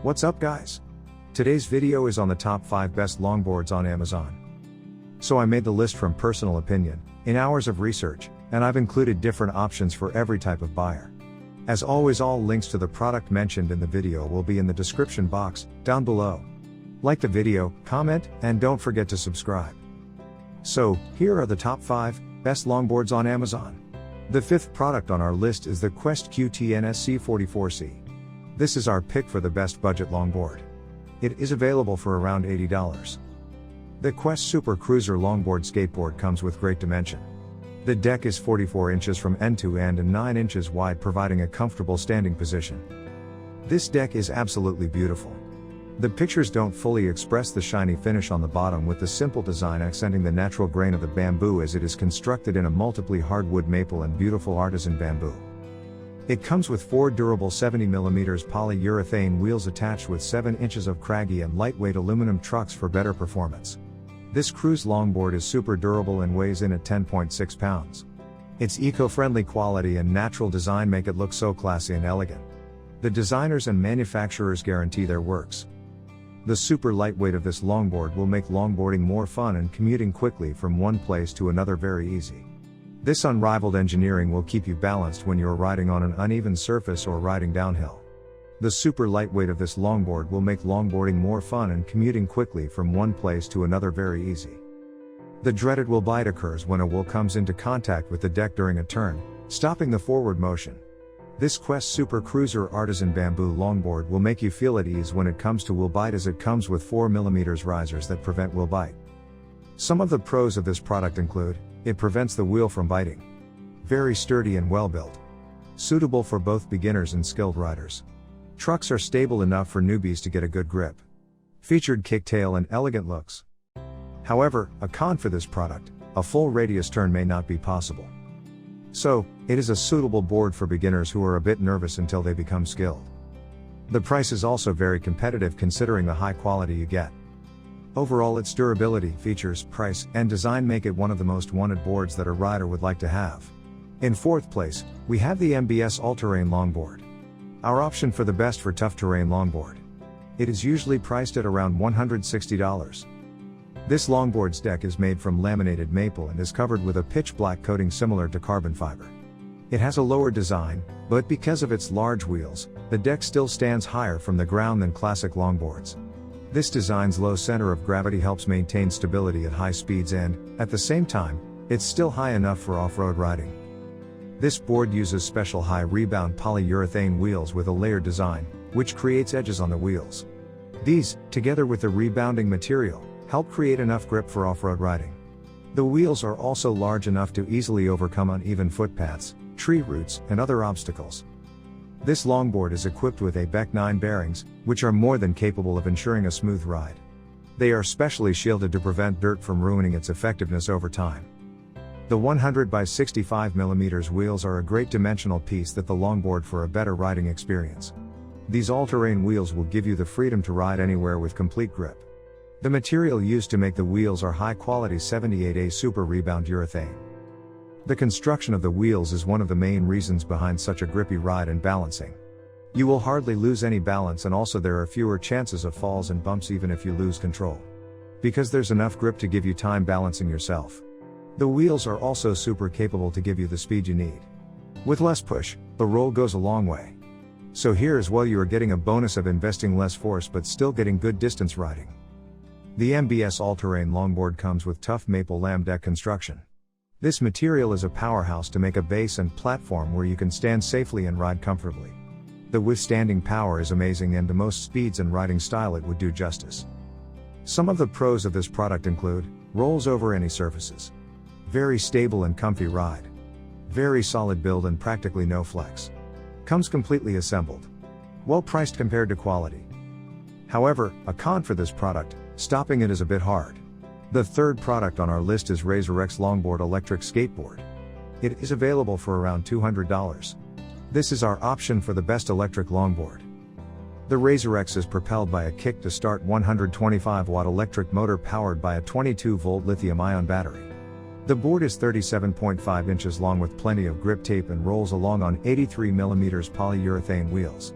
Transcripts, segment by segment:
What's up guys? Today's video is on the top 5 best longboards on Amazon. So I made the list from personal opinion, in hours of research, and I've included different options for every type of buyer. As always, all links to the product mentioned in the video will be in the description box, down below. Like the video, comment, and don't forget to subscribe. So, here are the top 5 best longboards on Amazon. The 5th product on our list is the Quest QT NSC44C. This is our pick for the best budget longboard. It is available for around $80. The Quest Super Cruiser Longboard skateboard comes with great dimension. The deck is 44 inches from end to end and 9 inches wide, providing a comfortable standing position. This deck is absolutely beautiful. The pictures don't fully express the shiny finish on the bottom, with the simple design accenting the natural grain of the bamboo, as it is constructed in a multiply hardwood maple and beautiful artisan bamboo. It comes with 4 durable 70mm polyurethane wheels attached with 7 inches of craggy and lightweight aluminum trucks for better performance. This cruise longboard is super durable and weighs in at 10.6 pounds. Its eco-friendly quality and natural design make it look so classy and elegant. The designers and manufacturers guarantee their works. The super lightweight of this longboard will make longboarding more fun and commuting quickly from one place to another very easy. This unrivaled engineering will keep you balanced when you're riding on an uneven surface or riding downhill. The super lightweight of this longboard will make longboarding more fun and commuting quickly from one place to another very easy. The dreaded wheel bite occurs when a wheel comes into contact with the deck during a turn, stopping the forward motion. This Quest Super Cruiser Artisan Bamboo Longboard will make you feel at ease when it comes to wheel bite, as it comes with 4mm risers that prevent wheel bite. Some of the pros of this product include: it prevents the wheel from biting. Very sturdy and well built. Suitable for both beginners and skilled riders. Trucks are stable enough for newbies to get a good grip. Featured kicktail and elegant looks. However, a con for this product: a full radius turn may not be possible. So, it is a suitable board for beginners who are a bit nervous until they become skilled. The price is also very competitive considering the high quality you get. Overall, its durability, features, price, and design make it one of the most wanted boards that a rider would like to have. In 4th place, we have the MBS AllTerrain Longboard. Our option for the best for tough terrain longboard. It is usually priced at around $160. This longboard's deck is made from laminated maple and is covered with a pitch black coating similar to carbon fiber. It has a lower design, but because of its large wheels, the deck still stands higher from the ground than classic longboards. This design's low center of gravity helps maintain stability at high speeds and, at the same time, it's still high enough for off-road riding. This board uses special high rebound polyurethane wheels with a layered design, which creates edges on the wheels. These, together with the rebounding material, help create enough grip for off-road riding. The wheels are also large enough to easily overcome uneven footpaths, tree roots, and other obstacles. This longboard is equipped with ABEC 9 bearings, which are more than capable of ensuring a smooth ride. They are specially shielded to prevent dirt from ruining its effectiveness over time. The 100 by 65mm wheels are a great dimensional piece that the longboard for a better riding experience. These all-terrain wheels will give you the freedom to ride anywhere with complete grip. The material used to make the wheels are high-quality 78A Super Rebound urethane. The construction of the wheels is one of the main reasons behind such a grippy ride and balancing. You will hardly lose any balance, and also there are fewer chances of falls and bumps even if you lose control. Because there's enough grip to give you time balancing yourself. The wheels are also super capable to give you the speed you need. With less push, the roll goes a long way. So here as well, you are getting a bonus of investing less force but still getting good distance riding. The MBS AllTerrain Longboard comes with tough maple lam deck construction. This material is a powerhouse to make a base and platform where you can stand safely and ride comfortably. The withstanding power is amazing, and to most speeds and riding style it would do justice. Some of the pros of this product include: rolls over any surfaces. Very stable and comfy ride. Very solid build and practically no flex. Comes completely assembled. Well priced compared to quality. However, a con for this product: stopping it is a bit hard. The 3rd product on our list is RazorX Longboard Electric Skateboard. It is available for around $200. This is our option for the best electric longboard. The RazorX is propelled by a kick-to-start 125-watt electric motor powered by a 22-volt lithium-ion battery. The board is 37.5 inches long with plenty of grip tape and rolls along on 83mm polyurethane wheels.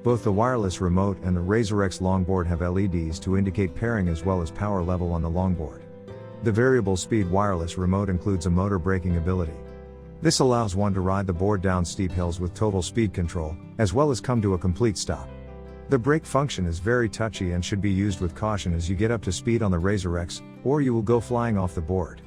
Both the wireless remote and the RazorX Longboard have LEDs to indicate pairing as well as power level on the Longboard. The variable speed wireless remote includes a motor braking ability. This allows one to ride the board down steep hills with total speed control, as well as come to a complete stop. The brake function is very touchy and should be used with caution as you get up to speed on the RazorX, or you will go flying off the board.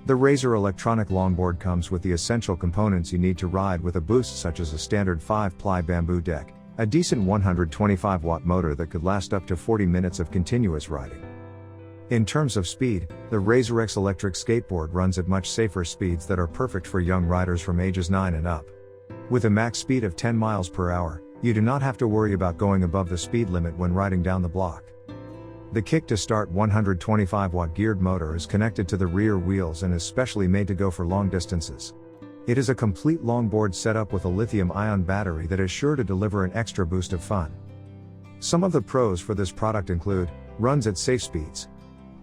The Razor electronic longboard comes with the essential components you need to ride with a boost, such as a standard 5-ply bamboo deck, a decent 125-watt motor that could last up to 40 minutes of continuous riding. In terms of speed, the RazorX electric skateboard runs at much safer speeds that are perfect for young riders from ages 9 and up. With a max speed of 10 miles per hour, you do not have to worry about going above the speed limit when riding down the block. The kick-to-start 125-watt geared motor is connected to the rear wheels and is specially made to go for long distances. It is a complete longboard setup with a lithium-ion battery that is sure to deliver an extra boost of fun. Some of the pros for this product include: runs at safe speeds,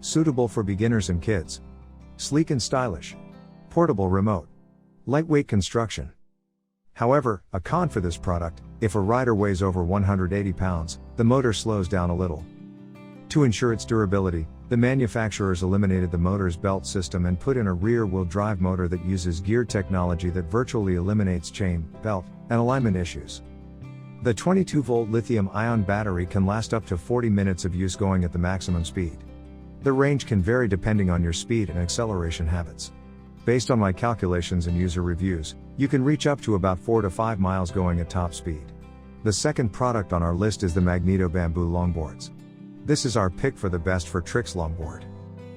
suitable for beginners and kids, sleek and stylish, portable remote, lightweight construction. However, a con for this product: if a rider weighs over 180 pounds, the motor slows down a little. To ensure its durability, the manufacturers eliminated the motor's belt system and put in a rear-wheel drive motor that uses gear technology that virtually eliminates chain, belt, and alignment issues. The 22-volt lithium-ion battery can last up to 40 minutes of use going at the maximum speed. The range can vary depending on your speed and acceleration habits. Based on my calculations and user reviews, you can reach up to about 4 to 5 miles going at top speed. The second product on our list is the Magneto Bamboo Longboards. This is our pick for the best for tricks longboard.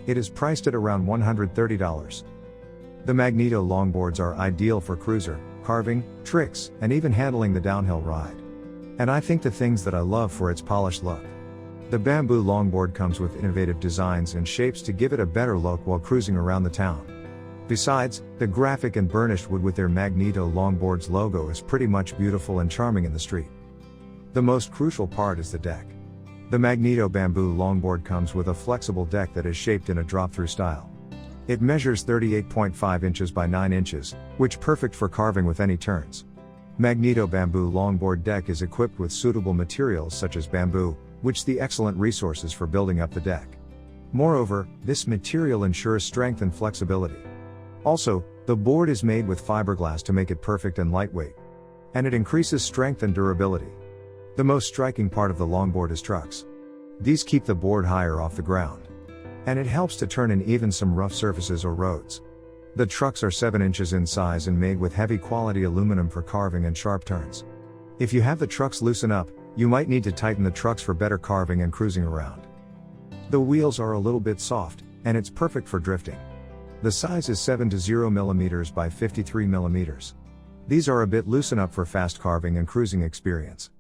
It is priced at around $130. The Magneto Longboards are ideal for cruiser, carving, tricks, and even handling the downhill ride. And I think the things that I love for its polished look. The bamboo longboard comes with innovative designs and shapes to give it a better look while cruising around the town. Besides, the graphic and burnished wood with their Magneto Longboards logo is pretty much beautiful and charming in the street. The most crucial part is the deck. The Magneto Bamboo Longboard comes with a flexible deck that is shaped in a drop-through style. It measures 38.5 inches by 9 inches, which perfect for carving with any turns. Magneto Bamboo Longboard deck is equipped with suitable materials such as bamboo, which the excellent resources for building up the deck. Moreover, this material ensures strength and flexibility. Also, the board is made with fiberglass to make it perfect and lightweight. And it increases strength and durability. The most striking part of the longboard is trucks. These keep the board higher off the ground. And it helps to turn in even some rough surfaces or roads. The trucks are 7 inches in size and made with heavy quality aluminum for carving and sharp turns. If you have the trucks loosen up, you might need to tighten the trucks for better carving and cruising around. The wheels are a little bit soft, and it's perfect for drifting. The size is 7 to 0 mm by 53 mm. These are a bit loosen up for fast carving and cruising experience.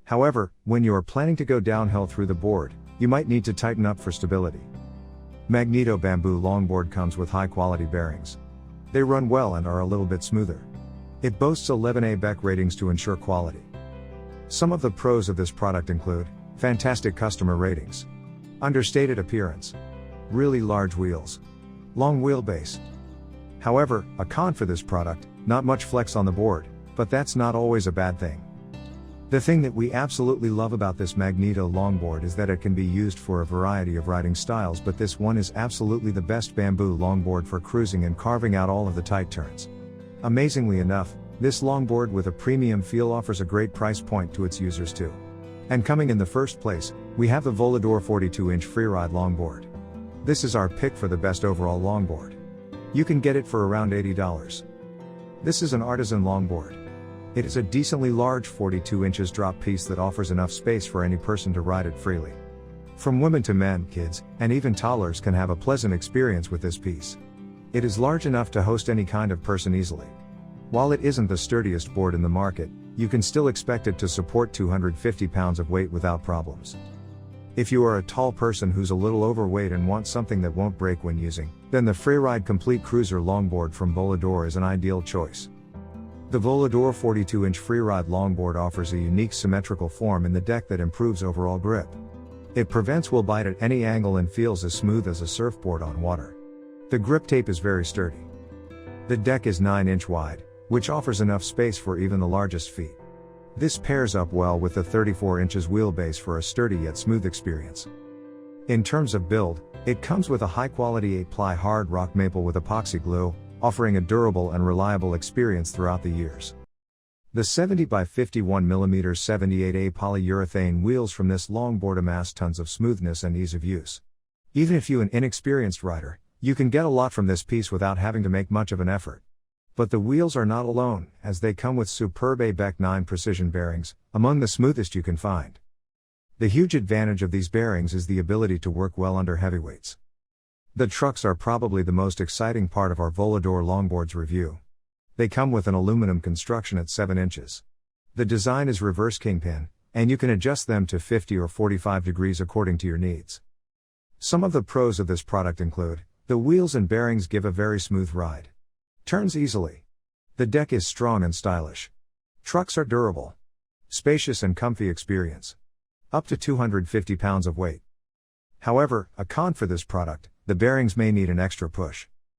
However, when you are planning to go downhill through the board, you might need to tighten up for stability. Magneto Bamboo Longboard comes with high-quality bearings. They run well and are a little bit smoother. It boasts 11A Beck ratings to ensure quality. Some of the pros of this product include: fantastic customer ratings, understated appearance, really large wheels, long wheelbase. However, a con for this product: not much flex on the board, but that's not always a bad thing. The thing that we absolutely love about this Magneto Longboard is that it can be used for a variety of riding styles, but this one is absolutely the best bamboo longboard for cruising and carving out all of the tight turns. Amazingly enough, this longboard with a premium feel offers a great price point to its users too. And coming in the first place, we have the Volador 42-inch freeride longboard. This is our pick for the best overall longboard. You can get it for around $80. This is an artisan longboard. It is a decently large 42 inches drop piece that offers enough space for any person to ride it freely. From women to men, kids, and even toddlers can have a pleasant experience with this piece. It is large enough to host any kind of person easily. While it isn't the sturdiest board in the market, you can still expect it to support 250 pounds of weight without problems. If you are a tall person who's a little overweight and want something that won't break when using, then the Freeride Complete Cruiser Longboard from Volador is an ideal choice. The Volador 42-inch freeride longboard offers a unique symmetrical form in the deck that improves overall grip. It prevents will bite at any angle and feels as smooth as a surfboard on water. The grip tape is very sturdy. The deck is 9 inch wide, which offers enough space for even the largest feet. This pairs up well with the 34 inches wheelbase for a sturdy yet smooth experience. In terms of build, it comes with a high-quality 8-ply hard rock maple with epoxy glue, offering a durable and reliable experience throughout the years. The 70 by 51 mm 78A polyurethane wheels from this longboard amass tons of smoothness and ease of use. Even if you're an inexperienced rider, you can get a lot from this piece without having to make much of an effort. But the wheels are not alone, as they come with superb ABEC 9 precision bearings, among the smoothest you can find. The huge advantage of these bearings is the ability to work well under heavy weights. The trucks are probably the most exciting part of our Volador longboards review. They come with an aluminum construction at 7 inches. The design is reverse kingpin, and you can adjust them to 50 or 45 degrees according to your needs. Some of the pros of this product include: the wheels and bearings give a very smooth ride. Turns easily. The deck is strong and stylish. Trucks are durable. Spacious and comfy experience. Up to 250 pounds of weight. However, a con for this product: the bearings may need an extra push.